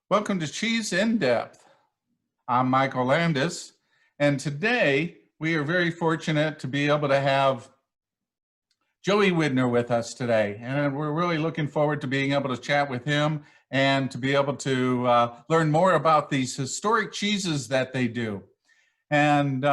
Welcome to Cheese in Depth. I'm Michael Landis, and today we are very fortunate to be able to have Joey Widmer with us today, and we're really looking forward to being able to chat with him and to be able to learn more about these historic cheeses that they do. And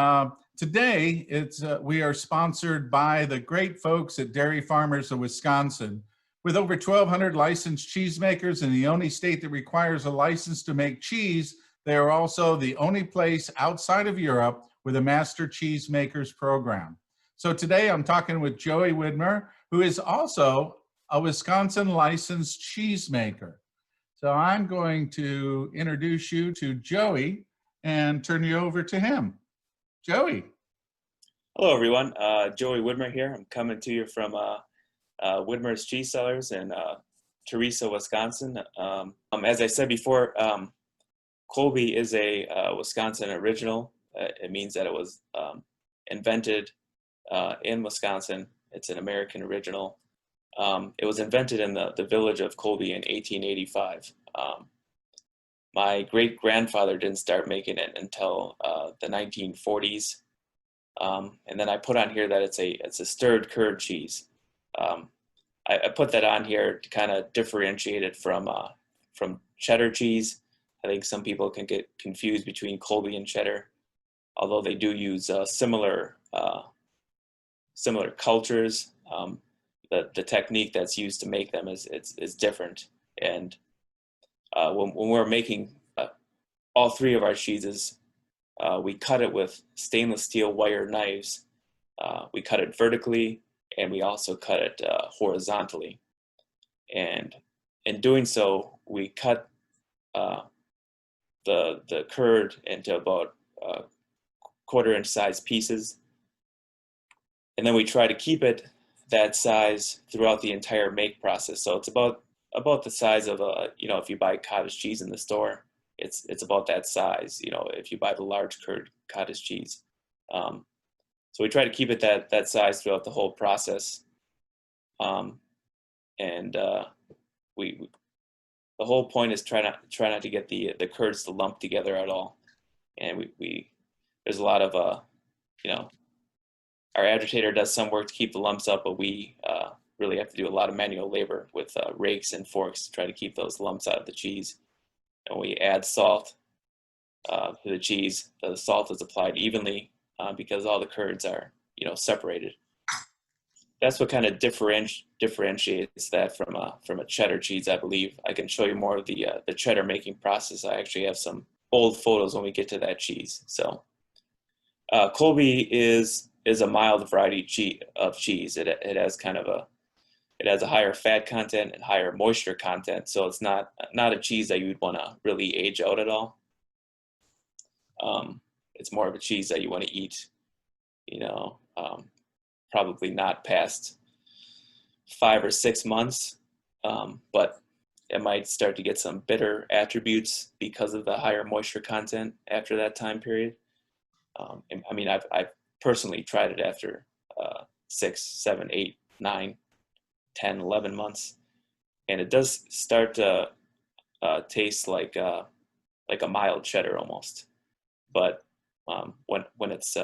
today we are sponsored by the great folks at Dairy Farmers of Wisconsin. With over 1,200 licensed cheesemakers in the only state that requires a license to make cheese, they are also the only place outside of Europe with a master cheesemakers program. So today I'm talking with Joey Widmer, who is also a Wisconsin licensed cheesemaker. So I'm going to introduce you to Joey and turn you over to him. Joey. Hello, everyone. Joey Widmer here. I'm coming to you from Widmers Cheese Cellars in Teresa, Wisconsin. As I said before, Colby is a Wisconsin original. It means that it was invented in Wisconsin. It's an American original. It was invented in the village of Colby in 1885. My great-grandfather didn't start making it until the 1940s. And then I put on here that it's a stirred curd cheese. I put that on here to kind of differentiate it from cheddar cheese. I think some people can get confused between Colby and cheddar, although they do use similar cultures. The technique that's used to make them is different. And when we're making all three of our cheeses, we cut it with stainless steel wire knives. We cut it vertically, and we also cut it horizontally. And in doing so, we cut the curd into about quarter-inch size pieces. And then we try to keep it that size throughout the entire make process. So it's about the size of if you buy cottage cheese in the store, it's about that size, if you buy the large curd cottage cheese. So we try to keep it that size throughout the whole process. The whole point is try not to get the curds to lump together at all. And there's a lot of our agitator does some work to keep the lumps up, but we really have to do a lot of manual labor with rakes and forks to try to keep those lumps out of the cheese. And we add salt to the cheese. The salt is applied evenly because all the curds are separated. That's what kind of differentiates that from a cheddar cheese, I believe. I can show you more of the cheddar making process. I actually have some old photos when we get to that cheese. So Colby is a mild variety of cheese. It has a higher fat content and higher moisture content, so it's not a cheese that you would want to really age out at all. It's more of a cheese that you want to eat, probably not past 5 or 6 months, but it might start to get some bitter attributes because of the higher moisture content after that time period. I've personally tried it after 6, 7, 8, 9, 10, 11 months, and it does start to taste like a mild cheddar almost. But when it's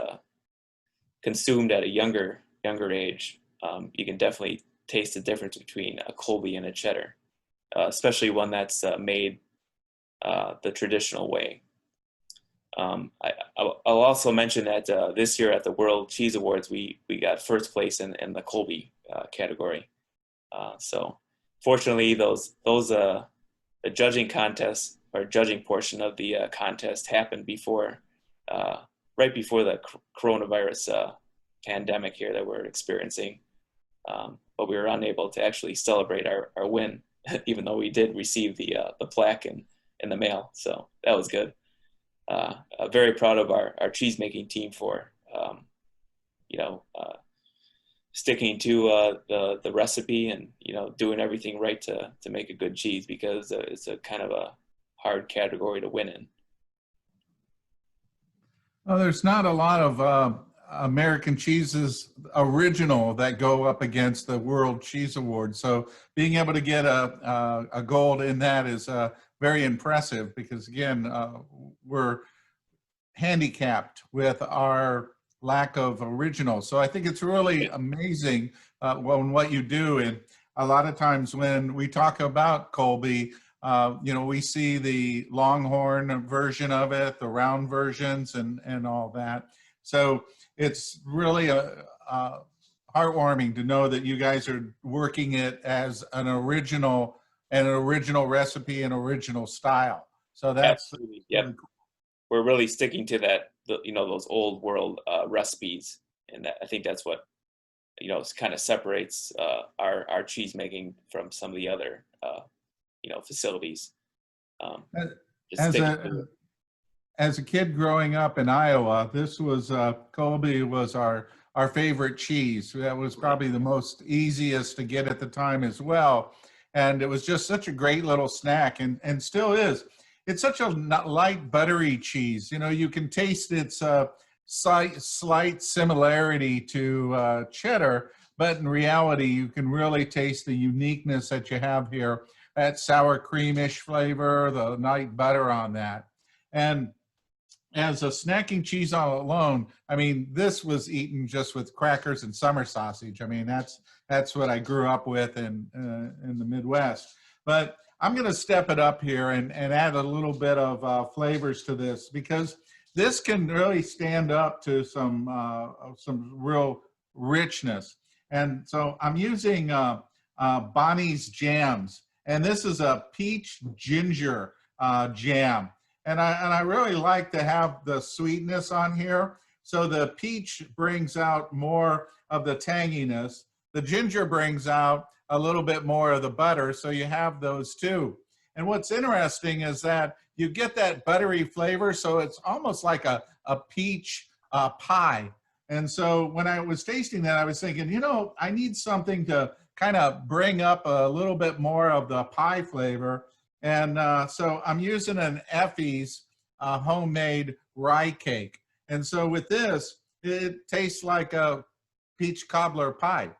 consumed at a younger age, you can definitely taste the difference between a Colby and a cheddar, especially one that's made the traditional way. I'll also mention that this year at the World Cheese Awards, we got first place in the Colby category. So fortunately, the judging contest or judging portion of the contest happened right before the coronavirus pandemic here that we're experiencing. But we were unable to actually celebrate our win, even though we did receive the plaque in the mail. So that was good. Very proud of our cheese making team for sticking to the recipe and doing everything right to make a good cheese, because it's a kind of a hard category to win in. Well, there's not a lot of American cheeses original that go up against the World Cheese Award. So being able to get a gold in that is very impressive because again, we're handicapped with our lack of original. So I think it's really amazing what you do. And a lot of times when we talk about Colby, you know, we see the Longhorn version of it, the round versions and all that. So it's really heartwarming to know that you guys are working it as an original recipe and original style. So that's Absolutely. Yep. We're really sticking to that, you know, those old world recipes. And I think that's what, you know, kind of separates our cheese making from some of the other, you know, facilities. As a kid growing up in Iowa, this was Colby was our favorite cheese. That was probably the most easiest to get at the time as well. And it was just such a great little snack and still is. It's such a light, buttery cheese. You know, you can taste its slight similarity to cheddar, but in reality, you can really taste the uniqueness that you have here. That sour creamish flavor, the light butter on that. And as a snacking cheese all alone, I mean, this was eaten just with crackers and summer sausage. I mean, that's what I grew up with in the Midwest. But I'm going to step it up here and add a little bit of flavors to this because this can really stand up to some real richness. And so I'm using Bonnie's Jams, and this is a peach ginger jam. And I really like to have the sweetness on here. So the peach brings out more of the tanginess. The ginger brings out a little bit more of the butter. So you have those two. And what's interesting is that you get that buttery flavor. So it's almost like a peach pie. And so when I was tasting that, I was thinking, you know, I need something to kind of bring up a little bit more of the pie flavor. And so I'm using an Effie's homemade rye cake. And so with this, it tastes like a peach cobbler pie.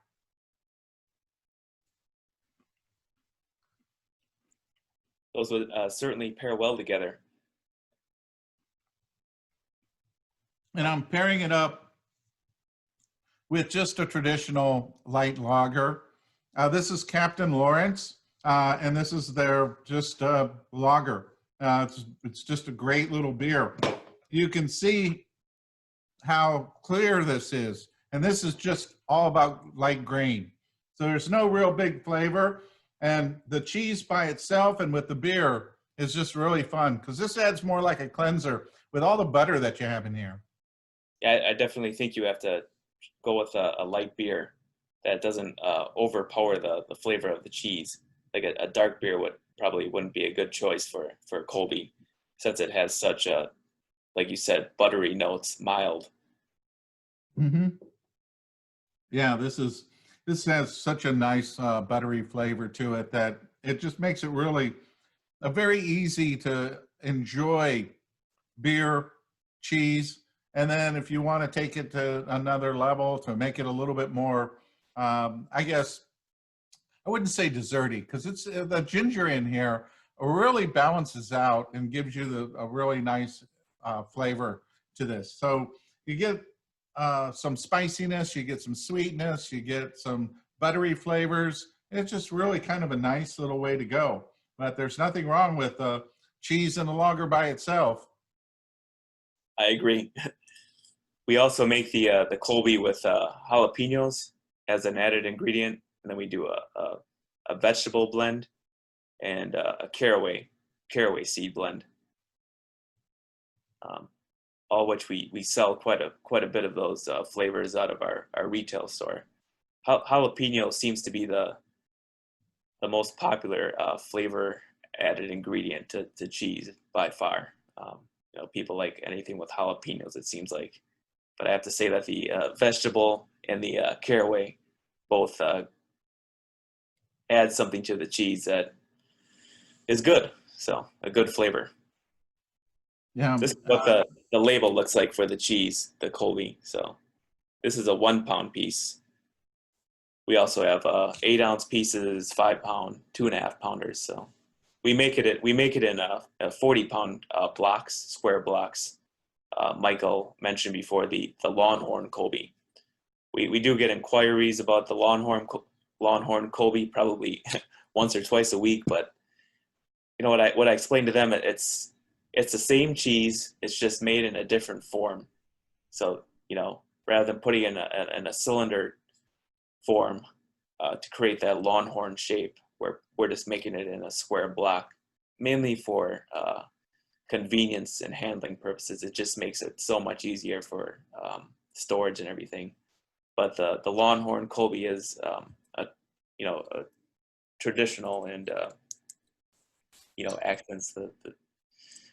Those would certainly pair well together. And I'm pairing it up with just a traditional light lager. This is Captain Lawrence. And this is their just lager. It's just a great little beer. You can see how clear this is. And this is just all about light grain. So there's no real big flavor. And the cheese by itself and with the beer is just really fun because this adds more like a cleanser with all the butter that you have in here. Yeah, I definitely think you have to go with a light beer that doesn't overpower the flavor of the cheese. Like a dark beer wouldn't be a good choice for Colby, since it has such a, like you said, buttery notes, mild. Mm-hmm. Yeah, this has such a nice buttery flavor to it that it just makes it really a very easy to enjoy beer, cheese, and then if you want to take it to another level to make it a little bit more, I guess, I wouldn't say desserty because it's the ginger in here really balances out and gives you a really nice flavor to this. So you get some spiciness, you get some sweetness, you get some buttery flavors. It's just really kind of a nice little way to go. But there's nothing wrong with cheese and a lager by itself. I agree. We also make the Colby with jalapenos as an added ingredient. And then we do a vegetable blend and a caraway seed blend, all which we sell quite a bit of those flavors out of our retail store. Jalapeno seems to be the most popular flavor added ingredient to cheese by far. You know, people like anything with jalapenos, it seems like. But I have to say that the vegetable and the caraway both add something to the cheese that is good. So a good flavor. Yeah. This is what the label looks like for the cheese, the Colby. So this is a 1 pound piece. We also have 8 ounce pieces, 5 pound, 2.5 pounders. So we make it in a 40 pound blocks, square blocks. Michael mentioned before the Longhorn Colby. We do get inquiries about the Longhorn Colby probably once or twice a week, but you know what I explained to them, it's the same cheese, it's just made in a different form. So, you know, rather than putting in a cylinder form to create that Longhorn shape, we're just making it in a square block, mainly for convenience and handling purposes. It just makes it so much easier for storage and everything. But the Longhorn Colby is a traditional and accents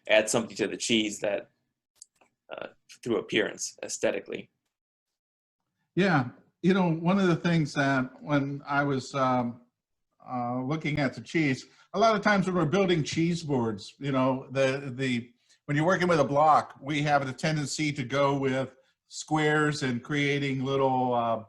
add something to the cheese that through appearance, aesthetically. Yeah, you know, one of the things that when I was looking at the cheese, a lot of times when we're building cheese boards, you know, when you're working with a block, we have the tendency to go with squares and creating little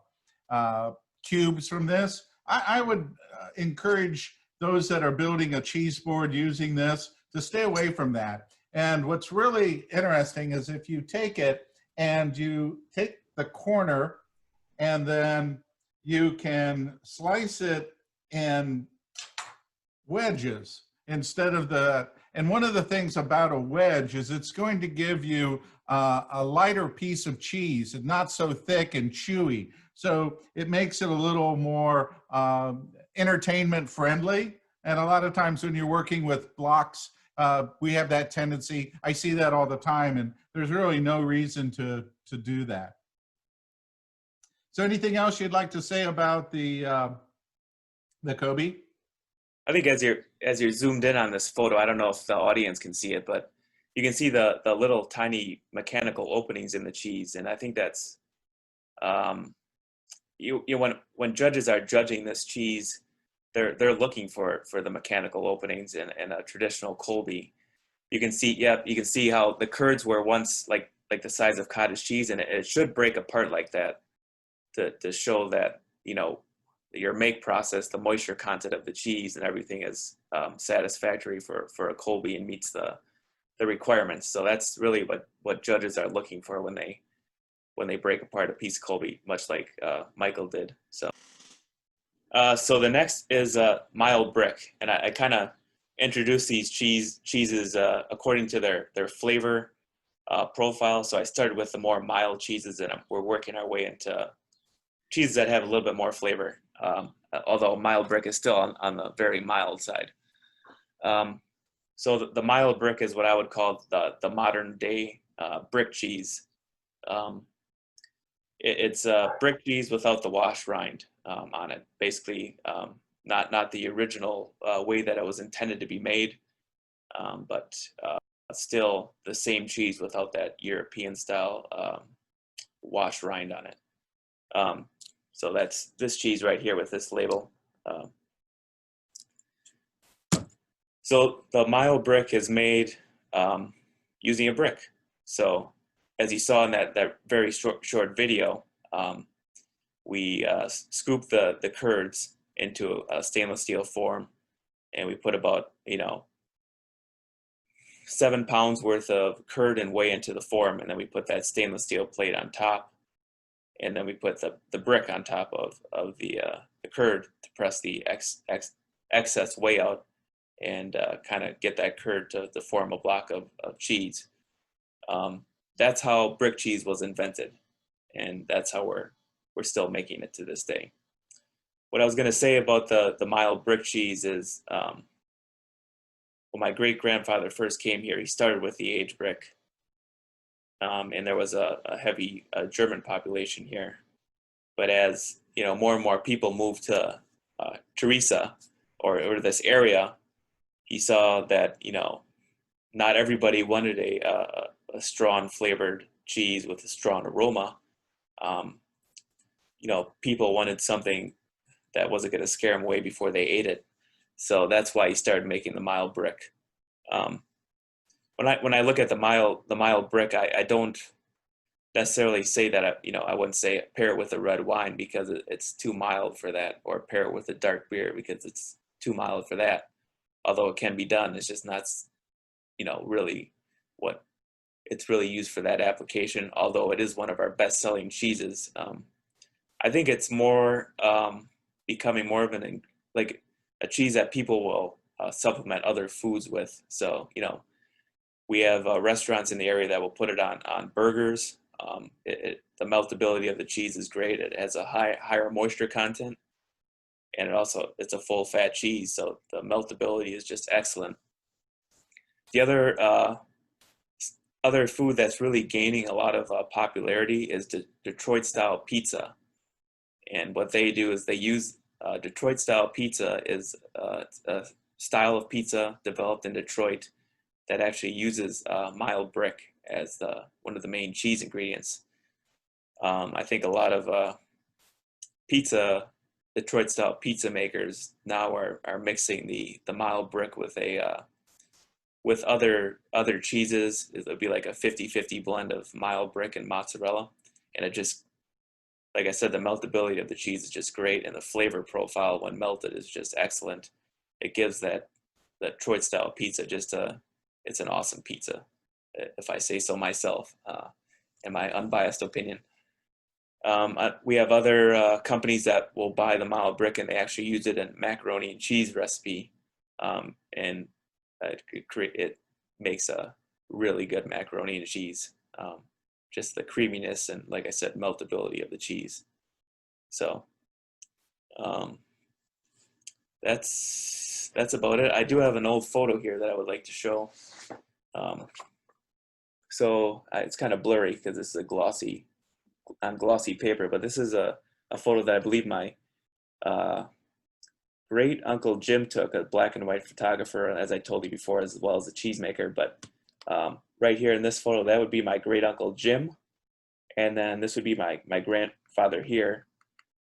cubes from this. I would encourage those that are building a cheese board using this to stay away from that. And what's really interesting is if you take it and you take the corner and then you can slice it in wedges instead of and one of the things about a wedge is it's going to give you a lighter piece of cheese and not so thick and chewy. So it makes it a little more entertainment friendly. And a lot of times when you're working with blocks, we have that tendency. I see that all the time, and there's really no reason to do that. So anything else you'd like to say about the Colby? I think as you're zoomed in on this photo, I don't know if the audience can see it, but you can see the little tiny mechanical openings in the cheese, and I think that's when judges are judging this cheese, they're looking for the mechanical openings in a traditional Colby. You can see how the curds were once like the size of cottage cheese, and it should break apart like that to show that, you know, your make process, the moisture content of the cheese and everything is satisfactory for a Colby and meets the requirements. So that's really what judges are looking for when they break apart a piece of Colby, much like Michael did. So the next is Mild Brick, and I kind of introduced these cheeses according to their flavor profile. So I started with the more mild cheeses, and we're working our way into cheeses that have a little bit more flavor. Although Mild Brick is still on the very mild side. So the Mild Brick is what I would call the modern day brick cheese. It's brick cheese without the wash rind on it. Basically, not the original way that it was intended to be made, but still the same cheese without that European style wash rind on it. So that's this cheese right here with this label. So the Mild Brick is made using a brick. So as you saw in that very short video, we scoop the curds into a stainless steel form, and we put about 7 pounds worth of curd and whey into the form, and then we put that stainless steel plate on top, and then we put the brick on top of the curd to press the excess whey out and kind of get that curd to form a block of cheese. That's how brick cheese was invented, and that's how we're still making it to this day. What I was going to say about the Mild Brick cheese is, when my great-grandfather first came here, he started with the aged brick. And there was a heavy German population here. But as more and more people moved to Teresa or this area, he saw that not everybody wanted a strong flavored cheese with a strong aroma. People wanted something that wasn't going to scare them away before they ate it. So that's why he started making the Mild Brick. When I look at the mild brick, I don't necessarily say that I wouldn't say pair it with a red wine because it's too mild for that, or pair it with a dark beer because it's too mild for that. Although it can be done, it's just not, really what it's really used for that application. Although it is one of our best-selling cheeses, I think it's more becoming more of like a cheese that people will supplement other foods with. So we have restaurants in the area that will put it on burgers. The meltability of the cheese is great. It has a higher moisture content, and it's a full fat cheese, so the meltability is just excellent. The other food that's really gaining a lot of popularity is Detroit style pizza. And what they do is they use Detroit style pizza is a style of pizza developed in Detroit that actually uses mild brick as one of the main cheese ingredients. I think a lot of Detroit style pizza makers now are mixing the mild brick with with other cheeses. It would be like a 50-50 blend of mild brick and mozzarella, and it just, like I said, the meltability of the cheese is just great, and the flavor profile when melted is just excellent. It gives that Detroit style pizza it's an awesome pizza, if I say so myself, in my unbiased opinion. We have other companies that will buy the mild brick and they actually use it in macaroni and cheese recipe, and it makes a really good macaroni and cheese. Just the creaminess and, like I said, meltability of the cheese. So that's about it. I do have an old photo here that I would like to show. It's kind of blurry because this is on glossy paper, but this is a photo that I believe my great uncle Jim took, a black and white photographer, as I told you before, as well as a cheesemaker. But right here in this photo, that would be my great uncle Jim, and then this would be my grandfather here.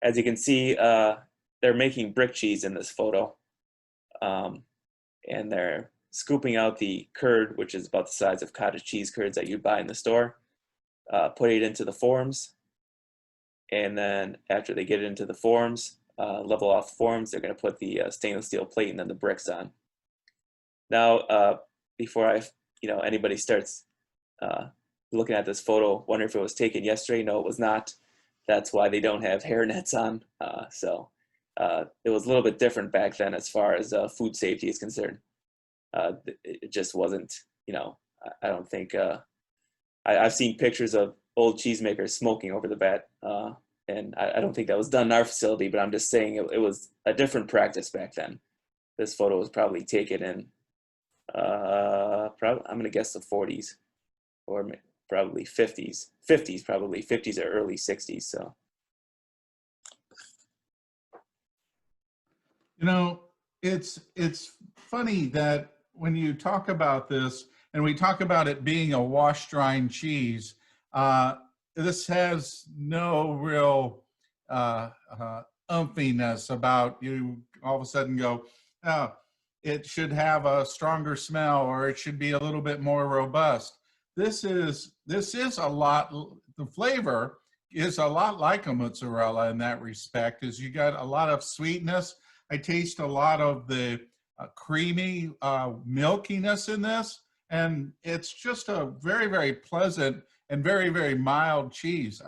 As you can see, they're making brick cheese in this photo, and they're scooping out the curd, which is about the size of cottage cheese curds that you buy in the store, putting it into the forms, and then after they get it into the forms, level off the forms, they're going to put the stainless steel plate and then the bricks on. Now, before anybody starts looking at this photo, wonder if it was taken yesterday. No, it was not. That's why they don't have hair nets on. It was a little bit different back then as far as food safety is concerned. It just wasn't, I don't think, I've seen pictures of old cheesemakers smoking over the bat, and I don't think that was done in our facility, but I'm just saying it was a different practice back then. This photo was probably taken in, I'm going to guess the 40s, or probably 50s. 50s, probably. 50s or early 60s, so. It's funny that when you talk about this, and we talk about it being a wash-drying cheese, this has no real umphiness about you all of a sudden go, oh, it should have a stronger smell, or it should be a little bit more robust. This is a lot, the flavor is a lot like a mozzarella in that respect, is you got a lot of sweetness. I taste a lot of the creamy milkiness in this, and it's just a very, very pleasant and very, very mild cheese.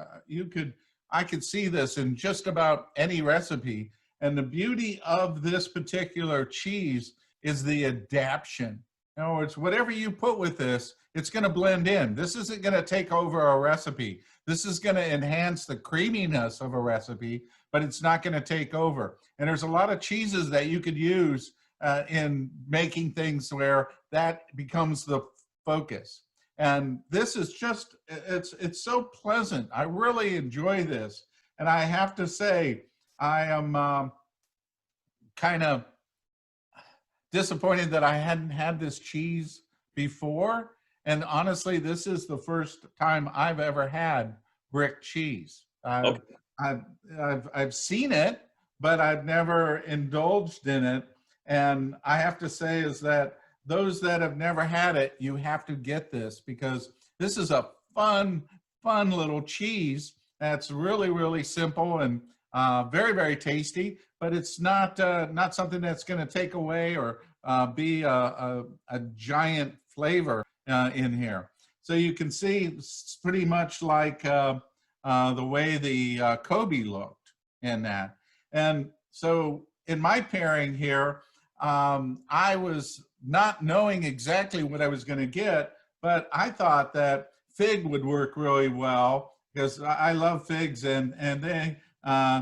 I could see this in just about any recipe. And the beauty of this particular cheese is the adaptation. In other words, whatever you put with this, it's going to blend in. This isn't going to take over a recipe. This is going to enhance the creaminess of a recipe, but it's not going to take over. And there's a lot of cheeses that you could use in making things where that becomes the focus. And this is just, it's so pleasant. I really enjoy this. And I have to say, I am kind of disappointed that I hadn't had this cheese before. And honestly, this is the first time I've ever had brick cheese. I've seen it, but I've never indulged in it. And I have to say is that those that have never had it, you have to get this, because this is a fun fun little cheese that's really, really simple and very, very tasty, but it's not not something that's going to take away or be a giant flavor in here. So you can see it's pretty much like the way the Colby looked in that. And so in my pairing here, I was not knowing exactly what I was going to get, but I thought that fig would work really well because I love figs, and they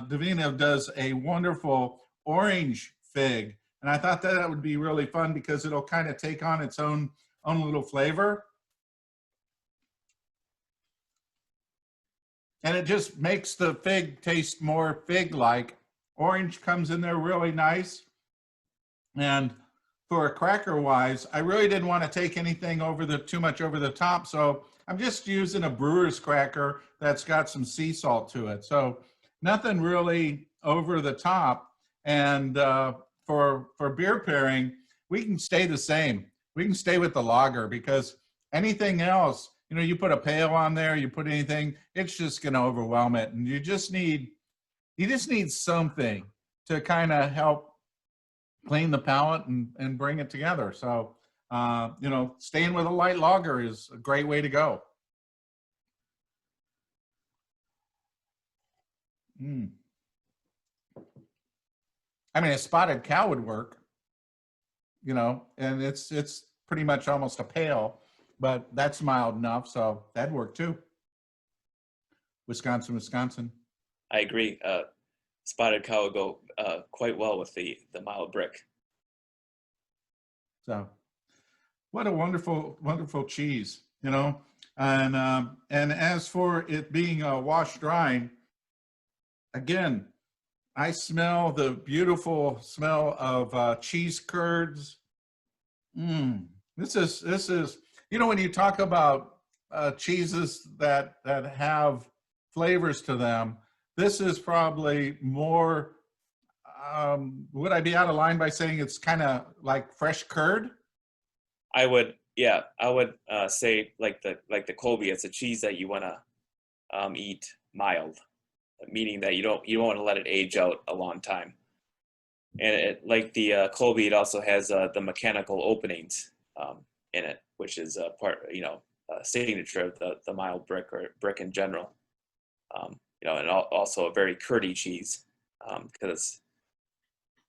Divina does a wonderful orange fig, and I thought that would be really fun because it'll kind of take on its own little flavor, and it just makes the fig taste more fig-like. Orange comes in there really nice, and for a cracker wise, I really didn't want to take anything too much over the top, so I'm just using a brewer's cracker that's got some sea salt to it. So nothing really over the top. And for beer pairing, we can stay the same. We can stay with the lager because anything else, you know, you put a pale on there, you put anything, it's just going to overwhelm it. And you just need something to kind of help clean the palate and bring it together. So, you know, staying with a light lager is a great way to go. I mean, a spotted cow would work, you know, and it's pretty much almost a pale, but that's mild enough, so that'd work too. Wisconsin. I agree. Spotted cow would go quite well with the mild brick. So, what a wonderful, wonderful cheese, you know. And as for it being wash drying, again, I smell the beautiful smell of cheese curds. This is, you know, when you talk about cheeses that have flavors to them, this is probably more, would I be out of line by saying it's kind of like fresh curd? I would say like the Colby, it's a cheese that you want to eat mild, meaning that you don't want to let it age out a long time. And it, like the Colby, it also has the mechanical openings in it, which is a part, you know, signature of the mild brick or brick in general. You know, and also a very curdy cheese because,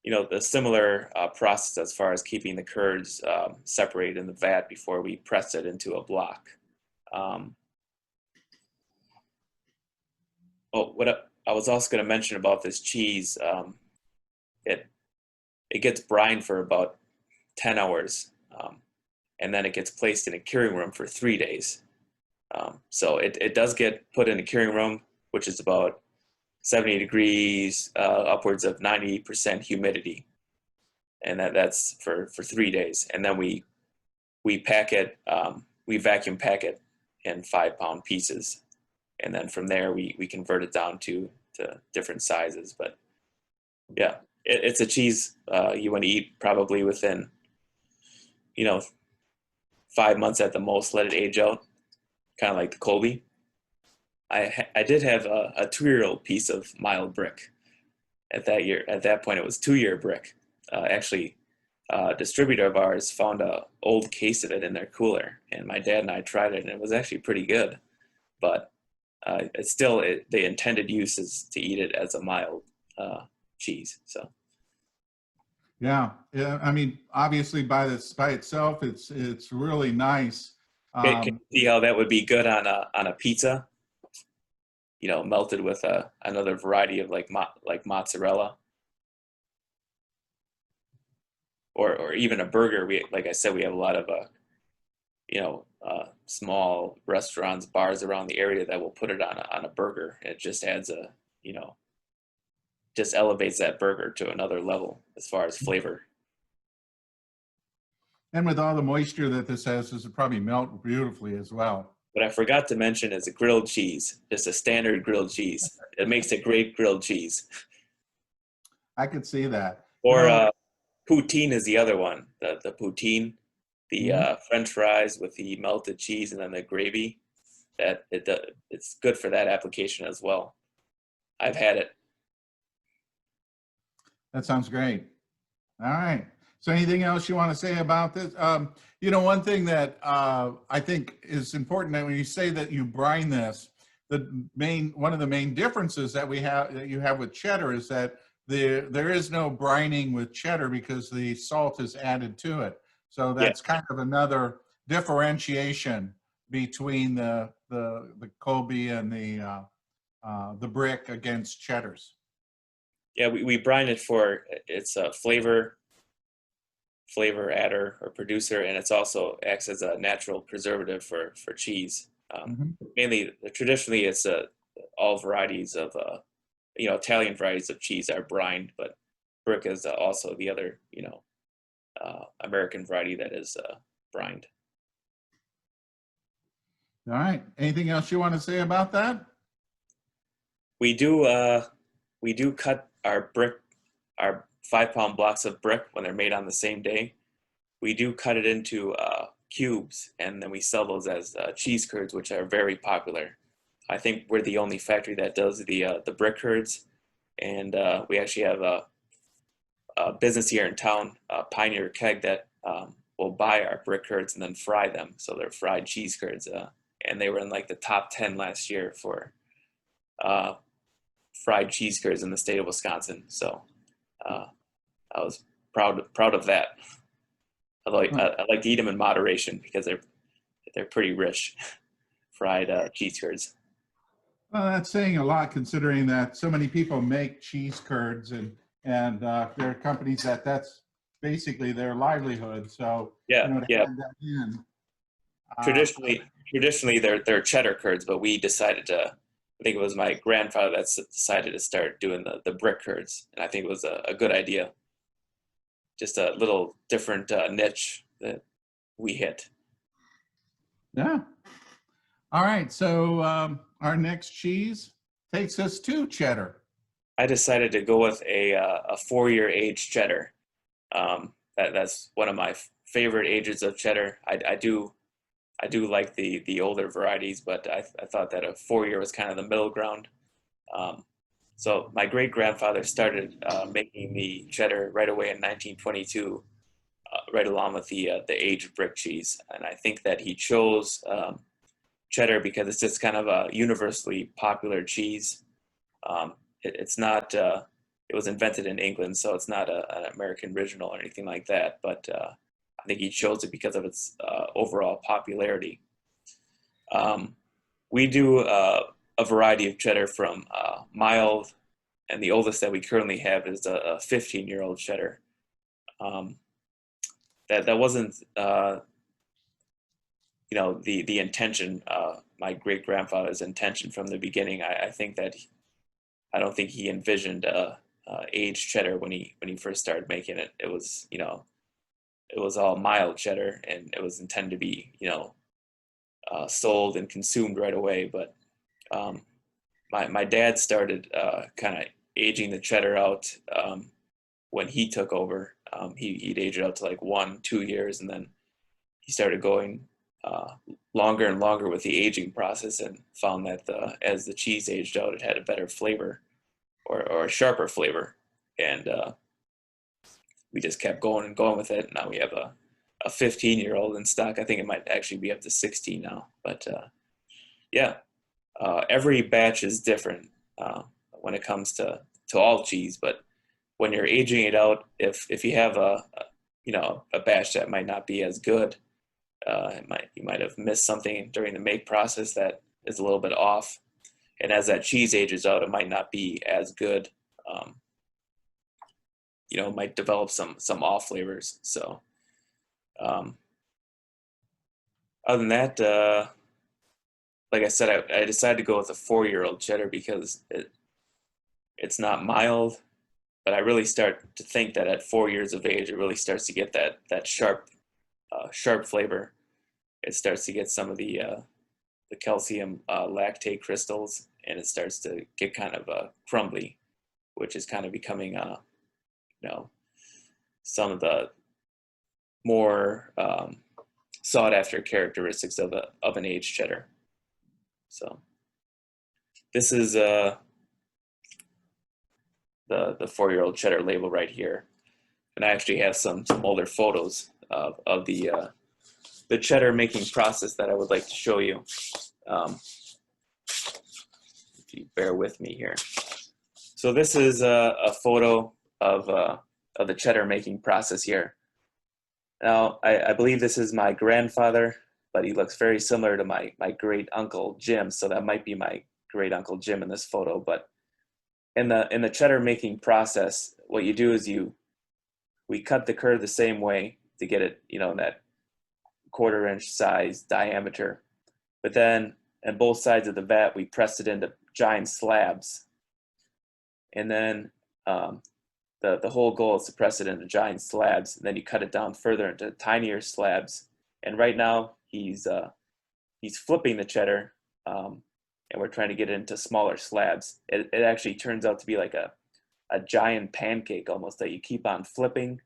you know, the similar process as far as keeping the curds separated in the vat before we press it into a block. What I was also going to mention about this cheese, it gets brined for about 10 hours, and then it gets placed in a curing room for 3 days. So it does get put in a curing room, which is about 70 degrees, upwards of 90% humidity. And that's for 3 days. And then we pack it, we vacuum pack it in 5-pound pieces. And then from there, we convert it down to different sizes. But yeah, it's a cheese you want to eat probably within, you know, 5 months at the most, let it age out, kind of like the Colby. I did have a 2-year-old piece of mild brick at that point. It was 2-year brick. Actually, a distributor of ours found an old case of it in their cooler, and my dad and I tried it, and it was actually pretty good. But it's still, the intended use is to eat it as a mild cheese. So. Yeah, I mean, obviously by itself, it's really nice. Can you see how that would be good on a pizza? You know, melted with another variety of like mozzarella, or even a burger. Like I said, we have a lot of you know, small restaurants, bars around the area that will put it on a burger. It just adds you know, just elevates that burger to another level as far as flavor. And with all the moisture that this has, this would probably melt beautifully as well. What I forgot to mention is a grilled cheese, just a standard grilled cheese. It makes a great grilled cheese. I could see that. Or poutine is the other one, the poutine, the French fries with the melted cheese and then the gravy. it's good for that application as well. I've had it. That sounds great. All right. So anything else you want to say about this? One thing that I think is important that when you say that you brine this, one of the main differences that you have with cheddar is that there is no brining with cheddar because the salt is added to it. So that's kind of another differentiation between the Colby and the brick against cheddars. Yeah, we brine it for its flavor adder or producer, and it's also acts as a natural preservative for cheese. Mainly, traditionally, it's all varieties of Italian varieties of cheese are brined, but brick is also the other American variety that is brined. All right. Anything else you want to say about that? We do cut our 5-pound blocks of brick when they're made on the same day. We do cut it into cubes, and then we sell those as cheese curds, which are very popular. I think we're the only factory that does the brick curds, and we actually have a business here in town, Pioneer Keg, that will buy our brick curds and then fry them. So they're fried cheese curds, and they were in like the top 10 last year for fried cheese curds in the state of Wisconsin. So I was proud of that. Although I like to eat them in moderation because they're pretty rich, fried cheese curds. Well, that's saying a lot considering that so many people make cheese curds and there are companies that's basically their livelihood. So to add that in. Traditionally they're cheddar curds, but we decided to. I think it was my grandfather that decided to start doing the brick curds, and I think it was a good idea. Just a little different niche that we hit. Yeah. All right. So our next cheese takes us to cheddar. I decided to go with a 4-year aged cheddar. That's one of my favorite ages of cheddar. I do like the older varieties, but I thought that a 4-year was kind of the middle ground. So my great grandfather started making the cheddar right away in 1922, right along with the aged brick cheese, and I think that he chose cheddar because it's just kind of a universally popular cheese. It's not. It was invented in England, so it's not an American original or anything like that. But I think he chose it because of its overall popularity. We do a variety of cheddar from mild, and the oldest that we currently have is a 15-year-old cheddar. That wasn't the intention, my great grandfather's intention from the beginning. I think that I don't think he envisioned aged cheddar when he first started making it. It was it was all mild cheddar, and it was intended to be sold and consumed right away. But my dad started kind of aging the cheddar out when he took over. He'd age it out to like 1-2 years, and then he started going longer and longer with the aging process, and found that as the cheese aged out, it had a better flavor or a sharper flavor. And we just kept going and going with it. Now we have a 15-year-old in stock. I think it might actually be up to 16 now. But every batch is different when it comes to all cheese. But when you're aging it out, if you have a batch that might not be as good, you might have missed something during the make process that is a little bit off. And as that cheese ages out, it might not be as good. It might develop some off flavors. So other than that, like I said, I decided to go with a 4-year-old cheddar because it's not mild, but I really start to think that at 4 years of age, it really starts to get that sharp flavor. It starts to get some of the calcium lactate crystals, and it starts to get kind of crumbly, which is kind of becoming some of the more sought after characteristics of an aged cheddar. So this is the 4-year-old cheddar label right here. And I actually have some older photos of the cheddar making process that I would like to show you. If you bear with me here. So this is a photo of the cheddar making process here. Now, I believe this is my grandfather, but he looks very similar to my great uncle Jim, so that might be my great uncle Jim in this photo. But in the cheddar making process, what you do is we cut the curd the same way to get it, in that 1/4 inch size diameter. But then on both sides of the vat, we press it into giant slabs. And then the whole goal is to press it into giant slabs, and then you cut it down further into tinier slabs. And right now he's flipping the cheddar, and we're trying to get it into smaller slabs. It actually turns out to be like a giant pancake almost that you keep on flipping,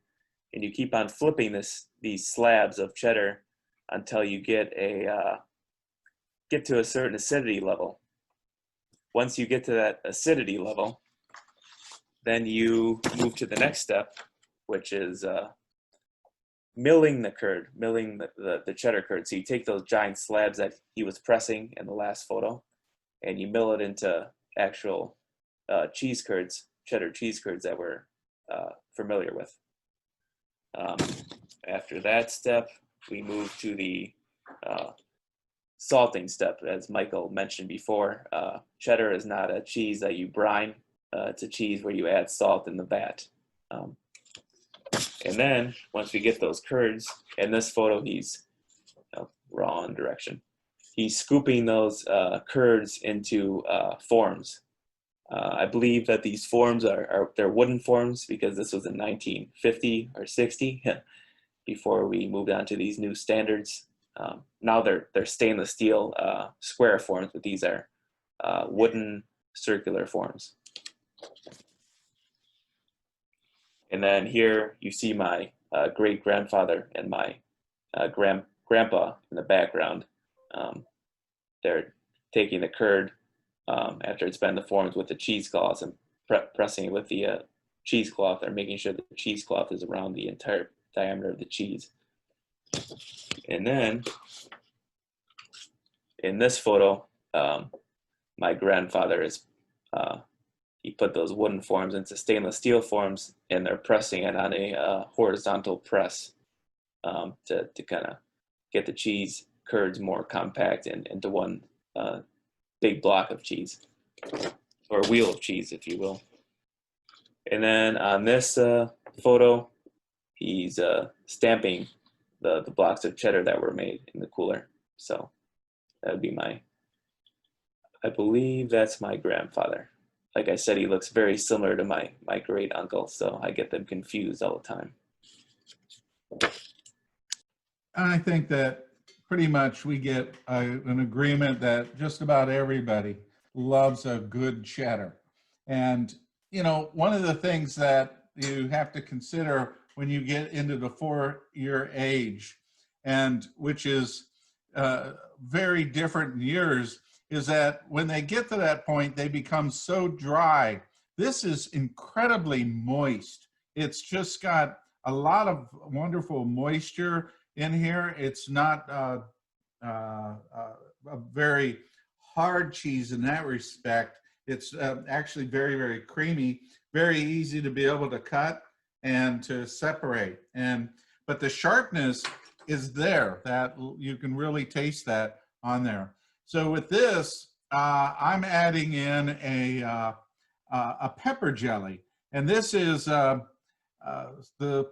and you keep on flipping these slabs of cheddar until you get to a certain acidity level. Once you get to that acidity level, then you move to the next step, which is milling the curd, milling the cheddar curd. So you take those giant slabs that he was pressing in the last photo, and you mill it into actual cheese curds, cheddar cheese curds that we're familiar with. After that step, we move to the salting step. As Michael mentioned before, cheddar is not a cheese that you brine. It's a cheese where you add salt in the vat. And then once we get those curds, in this photo he's wrong direction. He's scooping those curds into forms. I believe that these forms they're wooden forms because this was in 1950 or 60 before we moved on to these new standards. Now they're stainless steel square forms, but these are wooden circular forms. And then here you see my great grandfather and my grandpa in the background. They're taking the curd after it's been in the forms with the cheesecloth and pressing it with the cheesecloth. They're making sure that the cheesecloth is around the entire diameter of the cheese. And then in this photo, my grandfather is he put those wooden forms into stainless steel forms, and they're pressing it on a horizontal press to kind of get the cheese curds more compact and into one big block of cheese, or wheel of cheese, if you will. And then on this photo, he's stamping the blocks of cheddar that were made in the cooler. So that would be I believe that's my grandfather. Like I said, he looks very similar to my great uncle, so I get them confused all the time. I think that pretty much we get an agreement that just about everybody loves a good cheddar. And, one of the things that you have to consider when you get into the 4-year age, and which is very different in years, is that when they get to that point, they become so dry. This is incredibly moist. It's just got a lot of wonderful moisture in here. It's not a very hard cheese in that respect. It's actually very, very creamy, very easy to be able to cut and to separate. But the sharpness is there, that you can really taste that on there. So with this, I'm adding in a pepper jelly, and this is the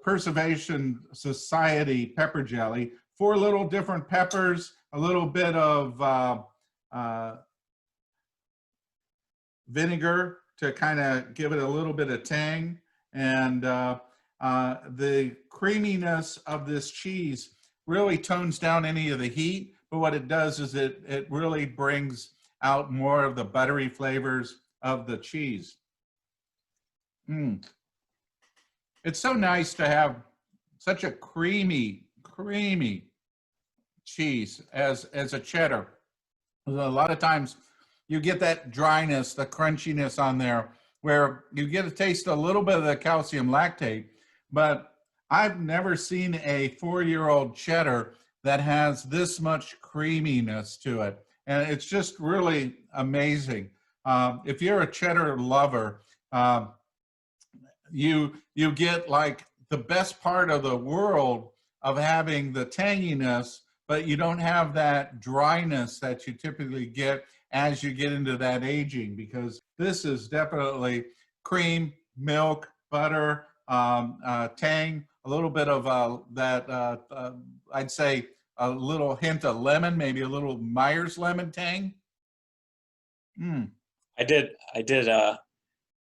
Preservation Society pepper jelly. 4 little different peppers, a little bit of vinegar to kind of give it a little bit of tang, and the creaminess of this cheese really tones down any of the heat. But what it does is it really brings out more of the buttery flavors of the cheese. It's so nice to have such a creamy cheese as a cheddar. A lot of times you get that dryness, the crunchiness on there, where you get to taste a little bit of the calcium lactate, but I've never seen a 4-year-old cheddar that has this much creaminess to it. And it's just really amazing. If you're a cheddar lover, you get like the best part of the world of having the tanginess, but you don't have that dryness that you typically get as you get into that aging, because this is definitely cream, milk, butter, tang, a little bit of I'd say a little hint of lemon, maybe a little Myers lemon tang. Mm. I did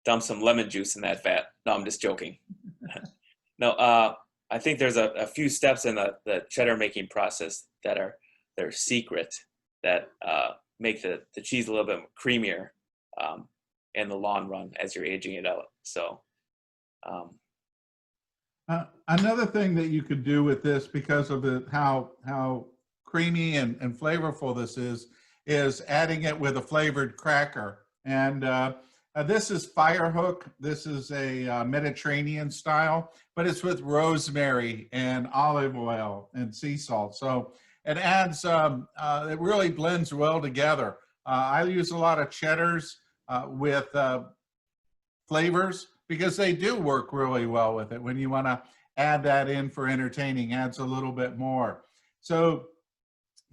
dump some lemon juice in that vat. No, I'm just joking. No, I think there's a few steps in the cheddar making process that they're secret, that make the cheese a little bit creamier in the long run as you're aging it out. So another thing that you could do with this, because of how creamy and flavorful this is adding it with a flavored cracker. And this is Firehook. This is a Mediterranean style, but it's with rosemary and olive oil and sea salt. So it adds, it really blends well together. I use a lot of cheddars with flavors, because they do work really well with it. When you want to add that in for entertaining, adds a little bit more. So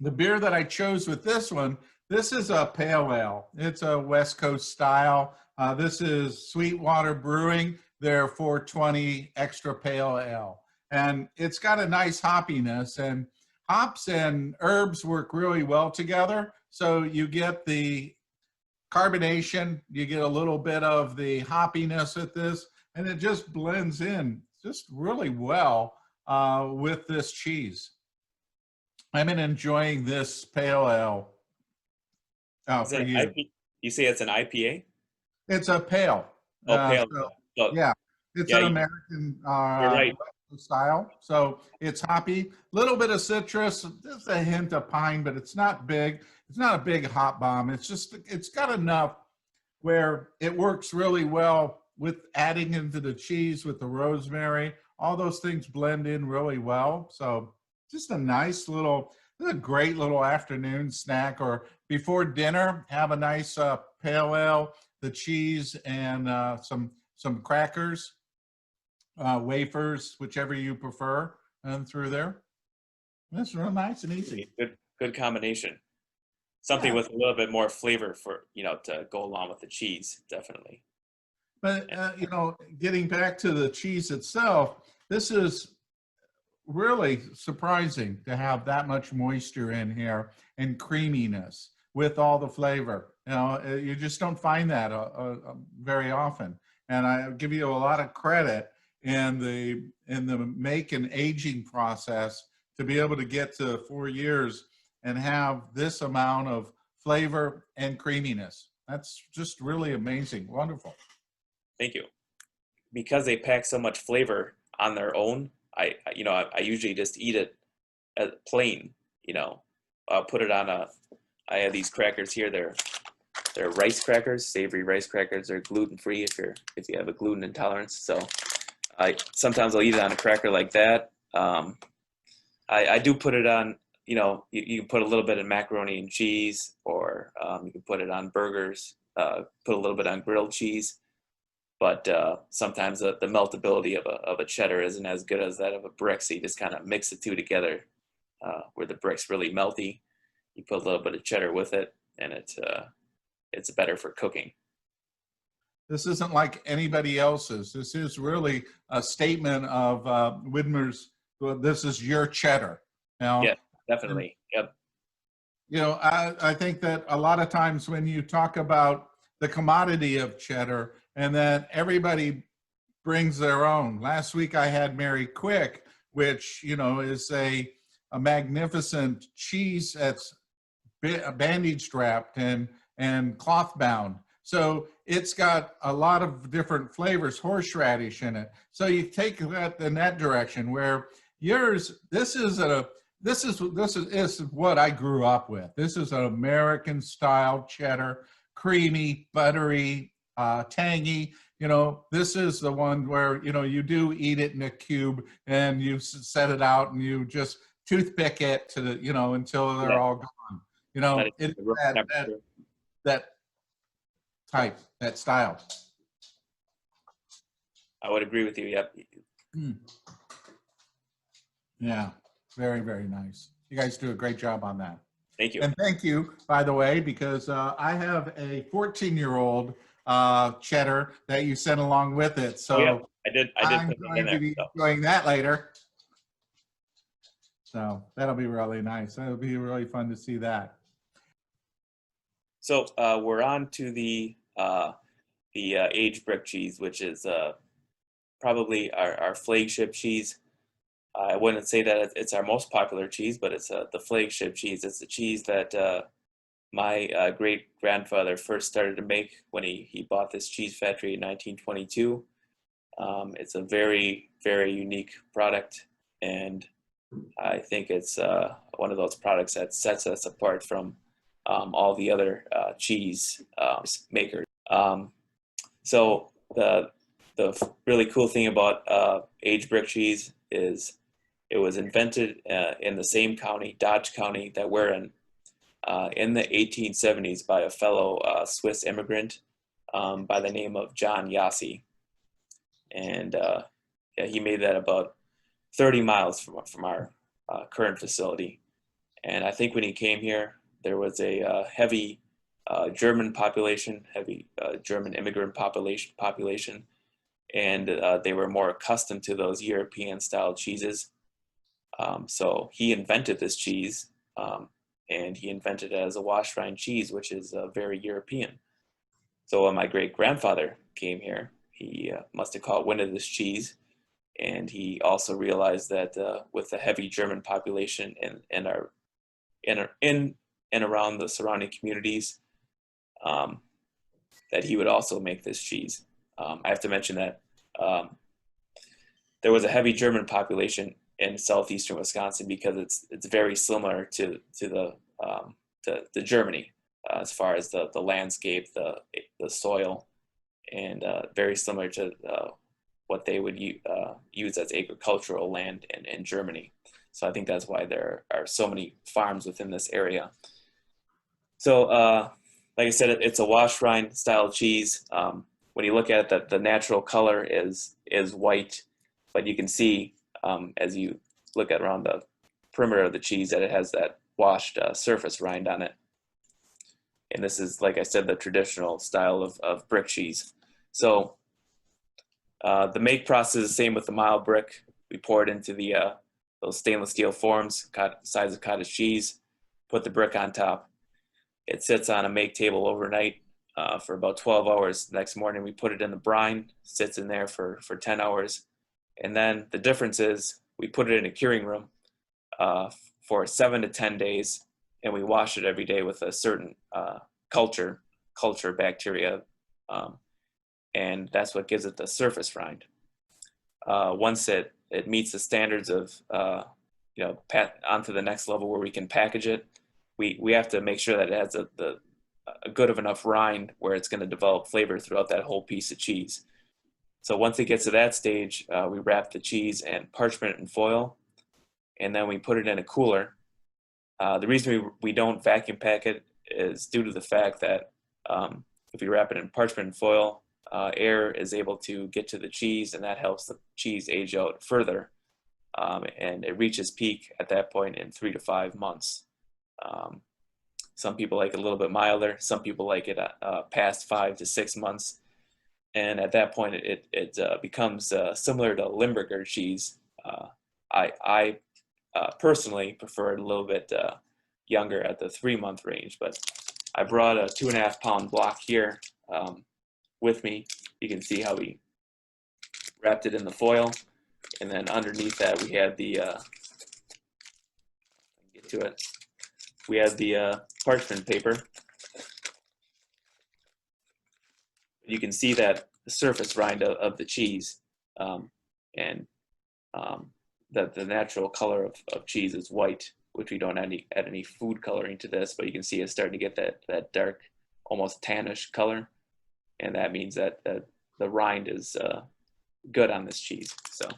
the beer that I chose with this one, this is a pale ale. It's a West Coast style. This is SweetWater Brewing, their 420 extra pale ale. And it's got a nice hoppiness, and hops and herbs work really well together. So you get the carbonation, you get a little bit of the hoppiness with this, and it just blends in just really well with this cheese. I've been enjoying this pale ale. For you. You say it's an IPA? It's a pale. Oh, pale. Yeah, it's an American right. style. So it's hoppy, little bit of citrus, just a hint of pine, but it's not big. It's not a big hop bomb. It's just, it's got enough where it works really well with adding into the cheese with the rosemary. All those things blend in really well. So just a nice little, a great little afternoon snack, or before dinner, have a nice pale ale, the cheese, and some crackers, wafers, whichever you prefer, and through there. That's real nice and easy. Good combination. Something with a little bit more flavor for, to go along with the cheese, definitely. But, getting back to the cheese itself, this is really surprising to have that much moisture in here and creaminess with all the flavor. You just don't find that very often. And I give you a lot of credit in the make and aging process to be able to get to 4 years and have this amount of flavor and creaminess. That's just really amazing. Wonderful. Thank you. Because they pack so much flavor on their own, I usually just eat it plain. I'll put it on I have these crackers here. They're rice crackers, savory rice crackers. They're gluten-free if you have a gluten intolerance. So sometimes I'll eat it on a cracker like that. I do put it on, you can put a little bit of macaroni and cheese, or you can put it on burgers, put a little bit on grilled cheese. But sometimes the meltability of a cheddar isn't as good as that of a brick, so you just kind of mix the two together where the brick's really melty. You put a little bit of cheddar with it, and it's better for cooking. This isn't like anybody else's. This is really a statement of Widmers. This is your cheddar. Yeah, definitely. Yep. I think that a lot of times when you talk about the commodity of cheddar, and then everybody brings their own. Last week I had Mary Quick, which, is a magnificent cheese that's bandage wrapped and cloth bound. So it's got a lot of different flavors, horseradish in it. So you take that in that direction, where yours, this is this is what I grew up with. This is an American style cheddar, creamy, buttery, tangy. You know, this is the one where, you know, you do eat it in a cube and you set it out and you just toothpick it to the, you know, until they're all gone. You know, it's that type, that style. I would agree with you. Yep. Yeah, very, very nice. You guys do a great job on that. Thank you. And thank you, by the way, because I have a 14-year-old cheddar that you sent along with it. So yeah, I did I'm put that going in there, to be so. enjoying that later. So that'll be really nice. That'll be really fun to see that. So we're on to the aged brick cheese, which is probably our flagship cheese. I wouldn't say that it's our most popular cheese, but it's the flagship cheese. It's the cheese that my great-grandfather first started to make when he bought this cheese factory in 1922. It's a very, very unique product, and I think it's one of those products that sets us apart from all the other cheese makers. So the really cool thing about aged brick cheese is it was invented in the same county, Dodge County, that we're in the 1870s by a fellow Swiss immigrant by the name of John Yassi. And yeah, he made that about 30 miles from our current facility. And I think when he came here, there was a heavy German population, heavy German immigrant population, and they were more accustomed to those European-style cheeses. So he invented this cheese, and he invented it as a wash rind cheese, which is very European. So when my great-grandfather came here, he must have caught wind of this cheese, and he also realized that with the heavy German population in and around the surrounding communities, that he would also make this cheese. I have to mention that there was a heavy German population in southeastern Wisconsin because it's very similar to the Germany as far as the landscape, the soil, and very similar to what they would use as agricultural land in Germany. So I think that's why there are so many farms within this area. So like I said, it's a wash rind style cheese. When you look at it, the natural color is white, but you can see as you look at around the perimeter of the cheese that it has that washed surface rind on it. And this is, like I said, the traditional style of brick cheese. So the make process is the same with the mild brick. We pour it into those stainless steel forms, size of cottage cheese, put the brick on top. It sits on a make table overnight for about 12 hours. The next morning we put it in the brine, sits in there for 10 hours. And then the difference is we put it in a curing room for 7 to 10 days, and we wash it every day with a certain culture bacteria, and that's what gives it the surface rind. Once it meets the standards of onto the next level where we can package it, we have to make sure that it has a good of enough rind where it's going to develop flavor throughout that whole piece of cheese. So once it gets to that stage, we wrap the cheese in parchment and foil, and then we put it in a cooler. The reason we don't vacuum pack it is due to the fact that if we wrap it in parchment and foil, air is able to get to the cheese, and that helps the cheese age out further. And it reaches peak at that point in 3 to 5 months. Some people like it a little bit milder. Some people like it past 5 to 6 months. And at that point, it becomes similar to Limburger cheese. I personally prefer it a little bit younger at the 3-month range, but I brought a 2.5 pound block here with me. You can see how we wrapped it in the foil, and then underneath that we had the parchment paper. You can see that the surface rind of the cheese, and the natural color of cheese is white, which we don't add any food coloring to this, but you can see it's starting to get that dark, almost tannish color, and that means that the rind is good on this cheese. So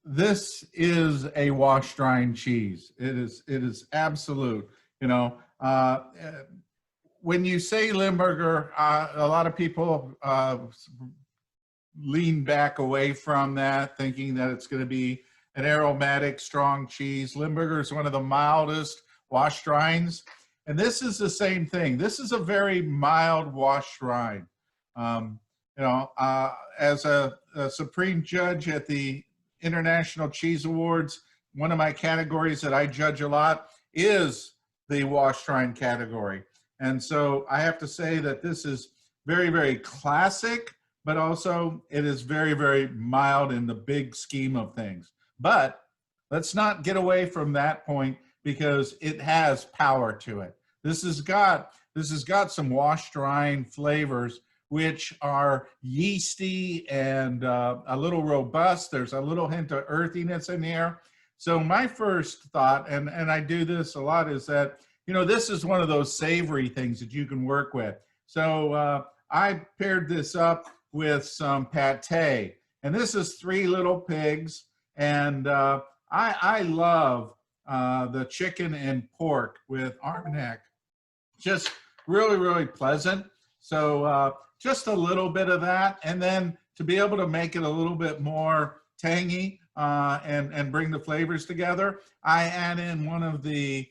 this is a wash drying cheese. It is absolute. You know, when you say Limburger, a lot of people lean back away from that, thinking that it's going to be an aromatic, strong cheese. Limburger is one of the mildest wash dryings, and this is the same thing. This is a very mild wash drying. You know, as a supreme judge at the International Cheese Awards, one of my categories that I judge a lot is the wash drying category. And so I have to say that this is very, very classic, but also it is very, very mild in the big scheme of things. But let's not get away from that point, because it has power to it. This has got some wash drying flavors, which are yeasty and a little robust. There's a little hint of earthiness in here. So my first thought, and I do this a lot, is that, you know, this is one of those savory things that you can work with. So I paired this up with some pâté, and this is 3 Little Pigs, and I love the chicken and pork with Armagnac. Just really, really pleasant. So just a little bit of that, and then to be able to make it a little bit more tangy and bring the flavors together, I add in one of the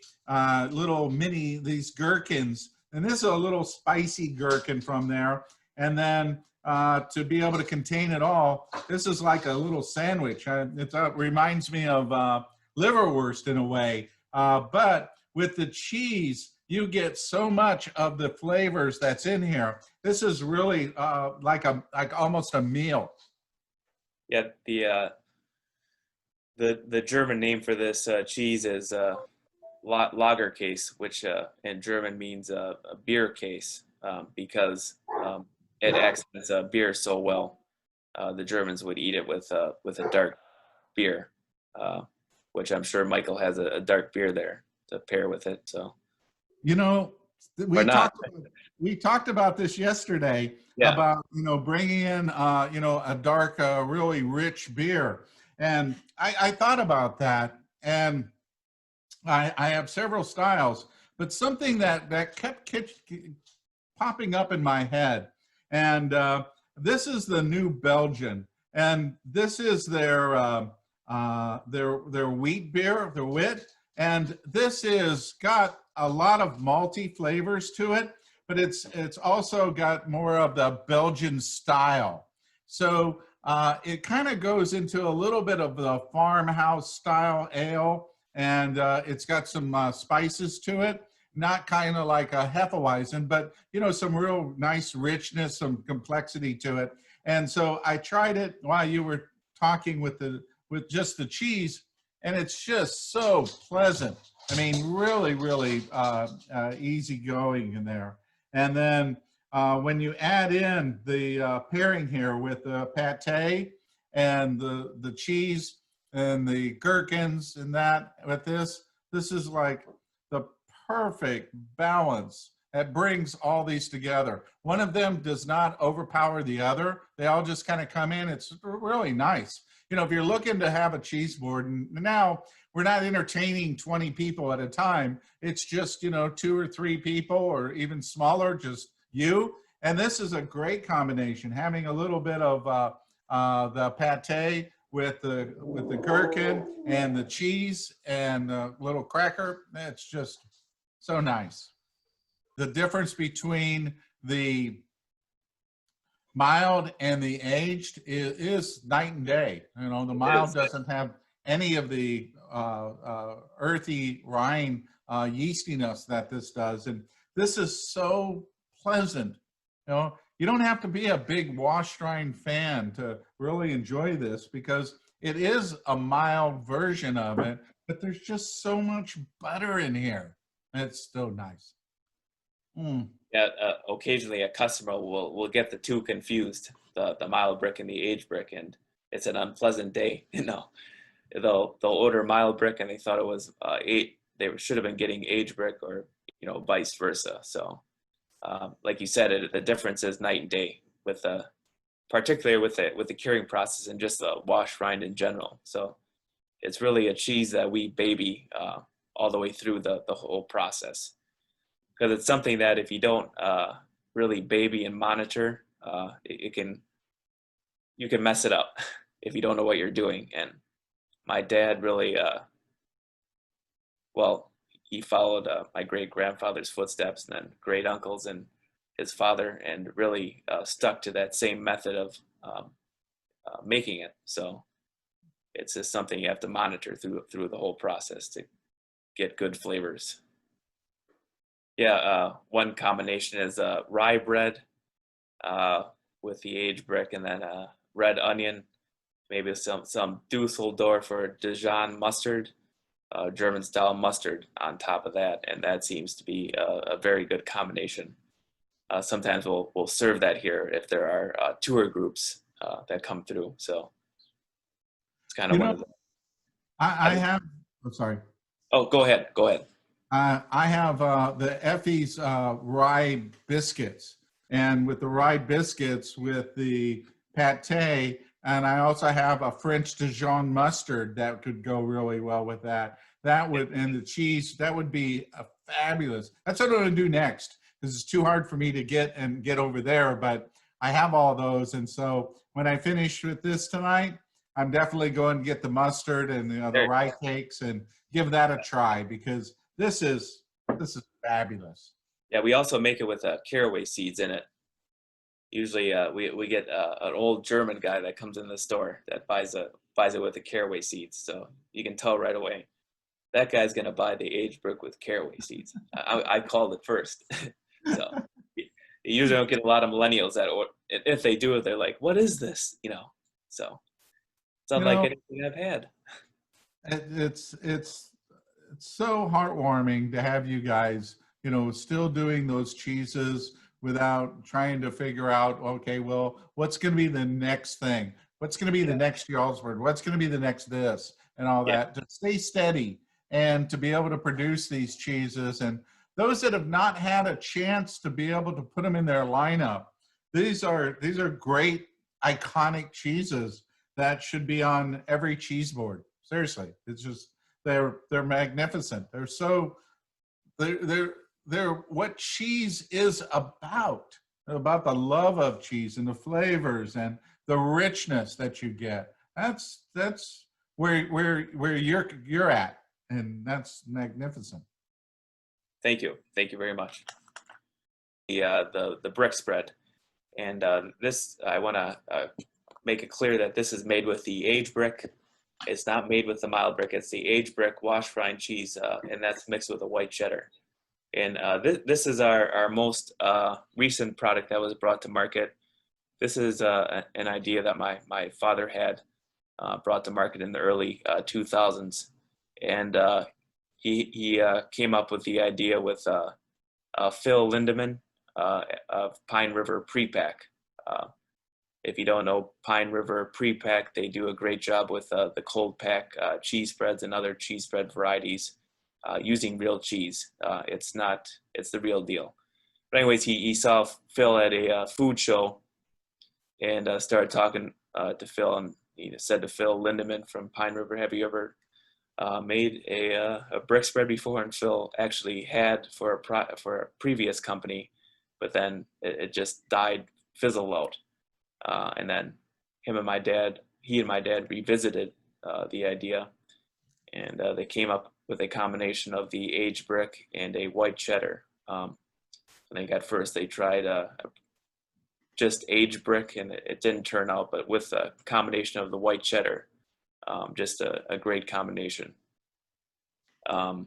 little these gherkins, and this is a little spicy gherkin from there. And then to be able to contain it all, this is like a little sandwich. It reminds me of liverwurst in a way, but with the cheese, you get so much of the flavors that's in here. This is really like almost a meal. yeah, the German name for this cheese is Lagerkäse, which in German means a beer case, because it accents beer so well. The Germans would eat it with a dark beer, which I'm sure Michael has a dark beer there to pair with it. So, you know, we talked about this yesterday, yeah. about, you know, bringing in you know, a dark, really rich beer, and I thought about that, and I have several styles, but something that kept popping up in my head, and this is the New Belgian, and this is their wheat beer, their wit, and this is got a lot of malty flavors to it, but it's also got more of the Belgian style. So it kind of goes into a little bit of the farmhouse style ale, and it's got some spices to it, not kind of like a Hefeweizen, but, you know, some real nice richness, some complexity to it. And so I tried it while you were talking with just the cheese, and it's just so pleasant. I mean, really, really easygoing in there. And then when you add in the pairing here with the pâté and the cheese and the gherkins and that with this is like the perfect balance that brings all these together. One of them does not overpower the other. They all just kind of come in. It's really nice. You know, if you're looking to have a cheese board, and now we're not entertaining 20 people at a time, it's just, you know, 2 or 3 people, or even smaller, just you. And this is a great combination, having a little bit of the pâté with the gherkin and the cheese and a little cracker. It's just so nice. The difference between the mild and the aged is night and day. You know, the mild doesn't have any of the earthy rind yeastiness that this does, and this is so pleasant. You know, you don't have to be a big wash drying fan to really enjoy this, because it is a mild version of it, but there's just so much butter in here. It's so nice. Yeah, occasionally a customer will get the two confused, the mild brick and the aged brick, and it's an unpleasant day. They'll order mild brick and they thought it was they should have been getting aged brick, or vice versa. So like you said, the difference is night and day with particularly with the curing process and just the wash rind in general. So it's really a cheese that we baby all the way through the whole process, because it's something that if you don't really baby and monitor, you can mess it up if you don't know what you're doing. And my dad really, he followed my great grandfather's footsteps, and then great uncles and his father, and really stuck to that same method of making it. So it's just something you have to monitor through the whole process to get good flavors. Yeah, one combination is rye bread with the aged brick, and then red onion, maybe some Dusseldorf or Dijon mustard, German style mustard on top of that, and that seems to be a very good combination. Sometimes we'll serve that here if there are tour groups that come through. So it's kind of one of the. I have. I'm sorry. Oh, go ahead. Go ahead. I have the Effie's rye biscuits, and with the rye biscuits with the pâté, and I also have a French Dijon mustard that could go really well with that. That would, and the cheese, that would be a fabulous. That's what I'm going to do next, because it's too hard for me to get over there, but I have all those. And so when I finish with this tonight, I'm definitely going to get the mustard and the rye cakes and give that a try, because this is fabulous. Yeah, we also make it with caraway seeds in it. Usually we get an old German guy that comes in the store that buys it with the caraway seeds. So you can tell right away, that guy's going to buy the aged brick with caraway seeds. I called it first. So you usually don't get a lot of millennials that, or if they do it, they're like, what is this? So it's unlike anything I've had. It's so heartwarming to have you guys, still doing those cheeses without trying to figure out, okay, well, what's going to be the next thing? What's going to be the next Jarlsberg? What's going to be the next this and all that? To stay steady and to be able to produce these cheeses. And those that have not had a chance to be able to put them in their lineup, these are great, iconic cheeses that should be on every cheese board. Seriously, it's just, they're magnificent. They're what cheese is about the love of cheese and the flavors and the richness that you get. That's where you're at, and that's magnificent. Thank you very much. The brick spread, and this, I want to make it clear that this is made with the aged brick. It's not made with the mild brick. It's the aged brick wash rind cheese, and that's mixed with a white cheddar. And this is our most recent product that was brought to market. This is an idea that my father had brought to market in the early 2000s. And he came up with the idea with Phil Lindemann of Pine River Pre-Pack. If you don't know Pine River Pre-Pack, they do a great job with the cold pack cheese spreads and other cheese spread varieties. Using real cheese. It's the real deal. But anyways, he saw Phil at a food show and started talking to Phil, and he said to Phil Lindemann from Pine River, have you ever made a brick spread before? And Phil actually had for a previous company, but then it just died, fizzled out. And then he and my dad revisited the idea, and they came up with a combination of the aged brick and a white cheddar. I think at first they tried just aged brick, and it didn't turn out, but with a combination of the white cheddar, just a great combination. What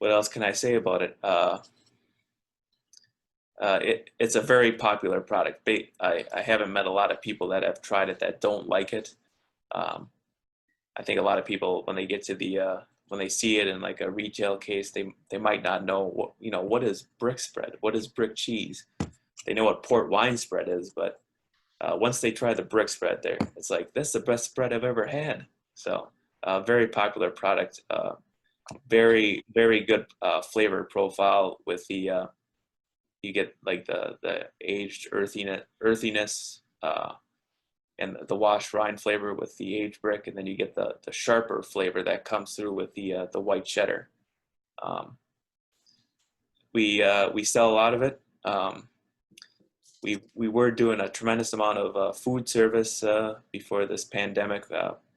else can I say about it? It's a very popular product. I haven't met a lot of people that have tried it that don't like it. I think a lot of people, when they get to when they see it in like a retail case, they might not know what is brick spread, what is brick cheese. They know what port wine spread is, but once they try the brick spread there, it's like, that's the best spread I've ever had. So very popular product, very, very good flavor profile with the, you get like the aged earthiness and the washed rind flavor with the aged brick, and then you get the sharper flavor that comes through with the white cheddar. We sell a lot of it. We were doing a tremendous amount of food service before this pandemic,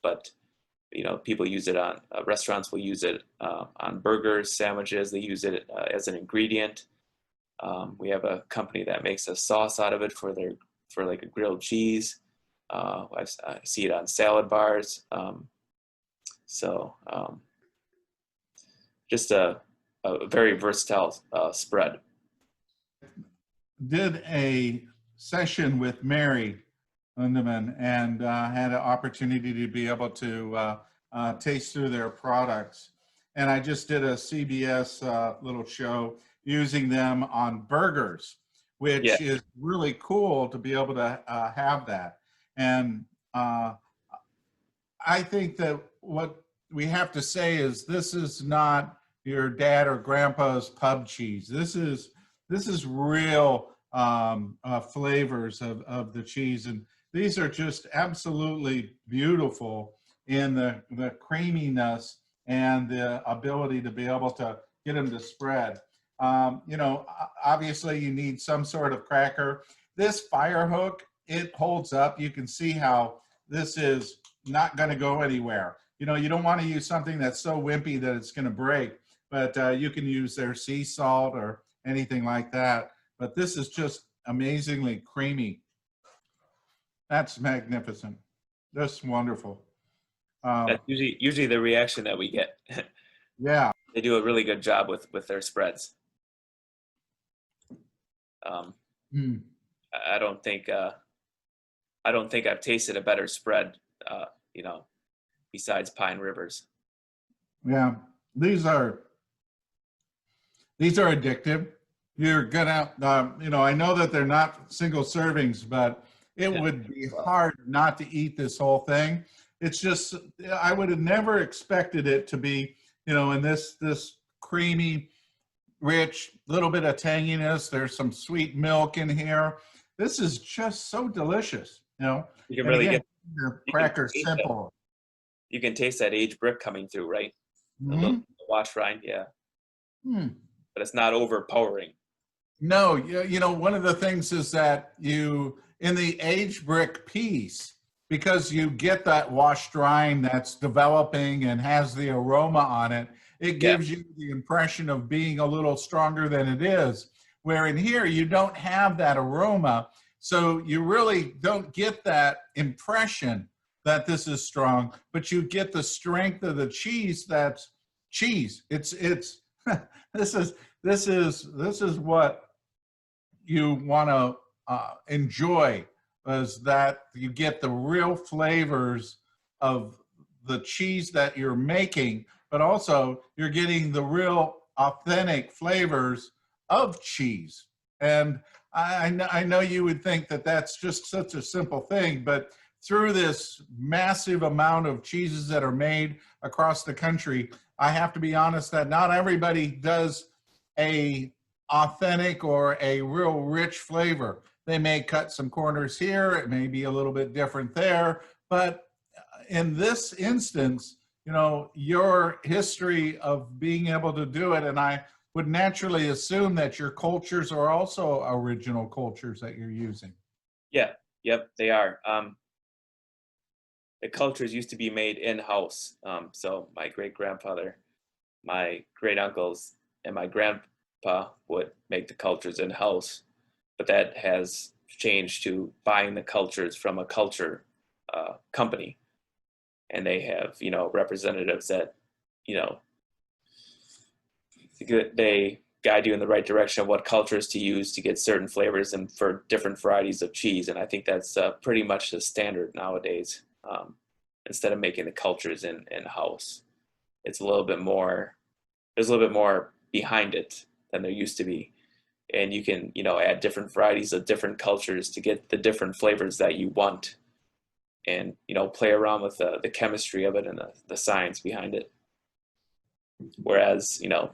but you know, people use it on restaurants will use it on burgers, sandwiches. They use it as an ingredient. We have a company that makes a sauce out of it for like a grilled cheese. I see it on salad bars. Just a very versatile spread. Did a session with Mary Lindemann and had an opportunity to be able to taste through their products. And I just did a CBS little show using them on burgers, which is really cool to be able to have that. And I think that what we have to say is this is not your dad or grandpa's pub cheese. This is real flavors of the cheese, and these are just absolutely beautiful in the creaminess and the ability to be able to get them to spread. You know, obviously you need some sort of cracker. This Firehook, it holds up. You can see how this is not going to go anywhere. You know, you don't want to use something that's so wimpy that it's going to break, but you can use their sea salt or anything like that. But this is just amazingly creamy. That's magnificent. That's wonderful. That's usually the reaction that we get. Yeah. They do a really good job with their spreads. I don't think I've tasted a better spread, you know, besides Pine Rivers. Yeah, these are addictive. You're gonna, you know, I know that they're not single servings, but it would be hard not to eat this whole thing. It's just, I would have never expected it to be, you know, in this creamy, rich, little bit of tanginess. There's some sweet milk in here. This is just so delicious, you know. You can really get the cracker simple. You can taste that aged brick coming through, right? A little washed rind, yeah. But it's not overpowering. No, you know, one of the things is that you, in the aged brick piece, because you get that washed rind that's developing and has the aroma on it, it gives you the impression of being a little stronger than it is. Where in here, you don't have that aroma. So you really don't get that impression that this is strong, but you get the strength of the cheese that's cheese. It's this is what you want to enjoy, is that you get the real flavors of the cheese that you're making, but also you're getting the real authentic flavors of cheese. And I know you would think that that's just such a simple thing, but through this massive amount of cheeses that are made across the country, I have to be honest that not everybody does a authentic or a real rich flavor. They may cut some corners here, it may be a little bit different there, but in this instance, you know, your history of being able to do it, and I would naturally assume that your cultures are also original cultures that you're using. Yeah, yep, they are. The cultures used to be made in-house. So my great-grandfather, my great-uncles, and my grandpa would make the cultures in-house, but that has changed to buying the cultures from a culture company. And they have, you know, representatives that, you know, they guide you in the right direction of what cultures to use to get certain flavors and for different varieties of cheese. And I think that's pretty much the standard nowadays. Instead of making the cultures in-house, it's a little bit more, there's a little bit more behind it than there used to be. and you can, you know, add different varieties of different cultures to get the different flavors that you want, and, you know, play around with the chemistry of it and the science behind it. Whereas, you know,